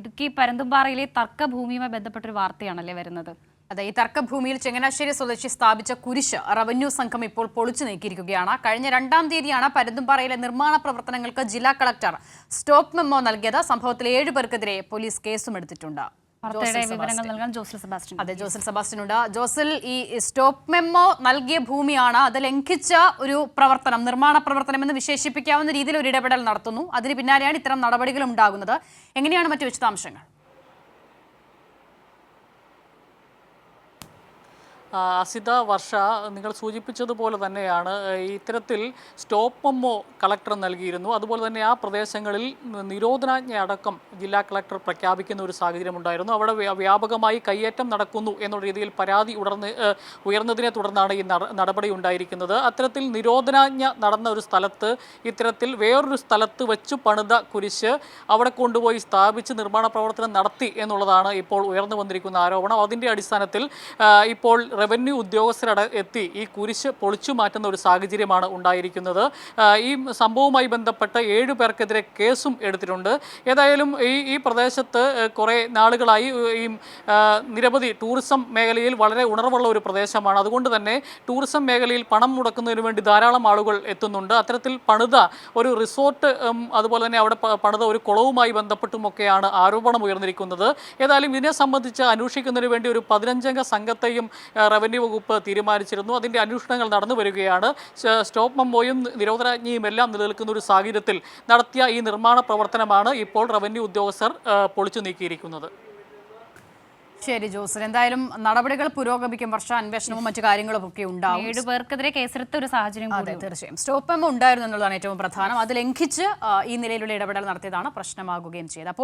ഇടുക്കി പരുന്തുംപാറയിലെ തർക്കഭൂമിയുമായി ബന്ധപ്പെട്ടൊരു വാർത്തയാണല്ലേ വരുന്നത്. അതെ, ഈ തർക്കഭൂമിയിൽ ചങ്ങനാശ്ശേരി സ്വദേശി സ്ഥാപിച്ച കുരിശ് റവന്യൂ സംഘം ഇപ്പോൾ പൊളിച്ചു നീക്കിയിരിക്കുകയാണ്. കഴിഞ്ഞ 2-ാം തീയതിയാണ് പരുന്തുംപാറയിലെ നിർമ്മാണ പ്രവർത്തനങ്ങൾക്ക് ജില്ലാ കളക്ടർ സ്റ്റോപ്പ് മെമ്മോ നൽകിയത്. സംഭവത്തിൽ 7 പേർക്കെതിരെ പോലീസ് കേസും എടുത്തിട്ടുണ്ട്. വിവരങ്ങൾ നൽകാൻ ജോസൽ സെബാസ്റ്റ്യൻ. അതെ, ജോസൽ സെബാസ്റ്റ്യൻ ഉണ്ട്. ജോസൽ, ഈ സ്റ്റോപ്പ് മെമ്മോ നൽകിയ ഭൂമിയാണ്, അത് ലംഘിച്ച ഒരു പ്രവർത്തനം, നിർമ്മാണ പ്രവർത്തനം എന്ന് വിശേഷിപ്പിക്കാവുന്ന രീതിയിൽ ഒരു ഇടപെടൽ നടത്തുന്നു. അതിന് പിന്നാലെയാണ് ഇത്തരം നടപടികൾ ഉണ്ടാകുന്നത്. എങ്ങനെയാണ് മറ്റു വിശദാംശങ്ങൾ? അസിത, വർഷ, നിങ്ങൾ സൂചിപ്പിച്ചതുപോലെ തന്നെയാണ് ഇത്തരത്തിൽ സ്റ്റോപ്പ് മെമ്മോ കളക്ടർ നൽകിയിരുന്നു. അതുപോലെ തന്നെ ആ പ്രദേശങ്ങളിൽ നിരോധനാജ്ഞ അടക്കം ജില്ലാ കളക്ടർ പ്രഖ്യാപിക്കുന്ന ഒരു സാഹചര്യം ഉണ്ടായിരുന്നു. അവിടെ വ്യാപകമായി കയ്യേറ്റം നടക്കുന്നു എന്നുള്ള രീതിയിൽ പരാതി ഉയർന്നതിനെ തുടർന്നാണ് ഈ നടപടി ഉണ്ടായിരിക്കുന്നത്. അത്തരത്തിൽ നിരോധനാജ്ഞ നടന്ന ഒരു സ്ഥലത്ത് ഇത്തരത്തിൽ വേറൊരു സ്ഥലത്ത് വെച്ചു പണിത കുരിശ് അവിടെ കൊണ്ടുപോയി സ്ഥാപിച്ച് നിർമ്മാണ പ്രവർത്തനം നടത്തി എന്നുള്ളതാണ് ഇപ്പോൾ ഉയർന്നു വന്നിരിക്കുന്ന ആരോപണം. അതിൻ്റെ അടിസ്ഥാനത്തിൽ ഇപ്പോൾ റവന്യൂ ഉദ്യോഗസ്ഥർ എത്തി ഈ കുരിശ് പൊളിച്ചു മാറ്റുന്ന ഒരു സാഹചര്യമാണ് ഉണ്ടായിരിക്കുന്നത്. ഈ സംഭവവുമായി ബന്ധപ്പെട്ട് 7 പേർക്കെതിരെ കേസും എടുത്തിട്ടുണ്ട്. ഏതായാലും ഈ പ്രദേശത്ത് കുറേ നാളുകളായി ഈ നിരവധി ടൂറിസം മേഖലയിൽ വളരെ ഉണർവുള്ള ഒരു പ്രദേശമാണ്. അതുകൊണ്ട് തന്നെ ടൂറിസം മേഖലയിൽ പണം മുടക്കുന്നതിന് വേണ്ടി ധാരാളം ആളുകൾ എത്തുന്നുണ്ട്. അത്തരത്തിൽ പണിത ഒരു റിസോർട്ട്, അതുപോലെ തന്നെ അവിടെ പണിത ഒരു കുളവുമായി ബന്ധപ്പെട്ടുമൊക്കെയാണ് ആരോപണം ഉയർന്നിരിക്കുന്നത്. ഏതായാലും ഇതിനെ സംബന്ധിച്ച് അന്വേഷിക്കുന്നതിന് വേണ്ടി ഒരു 15-അംഗ സംഘത്തെയും റവന്യൂ വകുപ്പ് തീരുമാനിച്ചിരുന്നു. അതിൻ്റെ അന്വേഷണങ്ങൾ നടന്നു വരികയാണ്. സ്റ്റോപ്പ് മെമ്മോയും നിരോധനാജ്ഞയും എല്ലാം നിലനിൽക്കുന്ന ഒരു സാഹചര്യത്തിൽ നടത്തിയ ഈ നിർമ്മാണ പ്രവർത്തനമാണ് ഇപ്പോൾ റവന്യൂ ഉദ്യോഗസ്ഥർ പൊളിച്ചു നീക്കിയിരിക്കുന്നത്. ശരി ജോസൽ, എന്തായാലും നടപടികൾ പുരോഗമിക്കും. വർഷ, അന്വേഷണവും മറ്റു കാര്യങ്ങളും ഒക്കെ ഉണ്ടാവും. 7 പേർക്കെതിരെ കേസെടുത്ത ഒരു സാഹചര്യം. അതെ, തീർച്ചയായും സ്റ്റോപ്പ് മെമ്മോ ഉണ്ടായിരുന്നു എന്നുള്ളതാണ് ഏറ്റവും പ്രധാനം. അത് ലംഘിച്ച് ഈ നിലയിലുള്ള ഇടപെടൽ നടത്തിയതാണ് പ്രശ്നമാകുകയും ചെയ്തത്.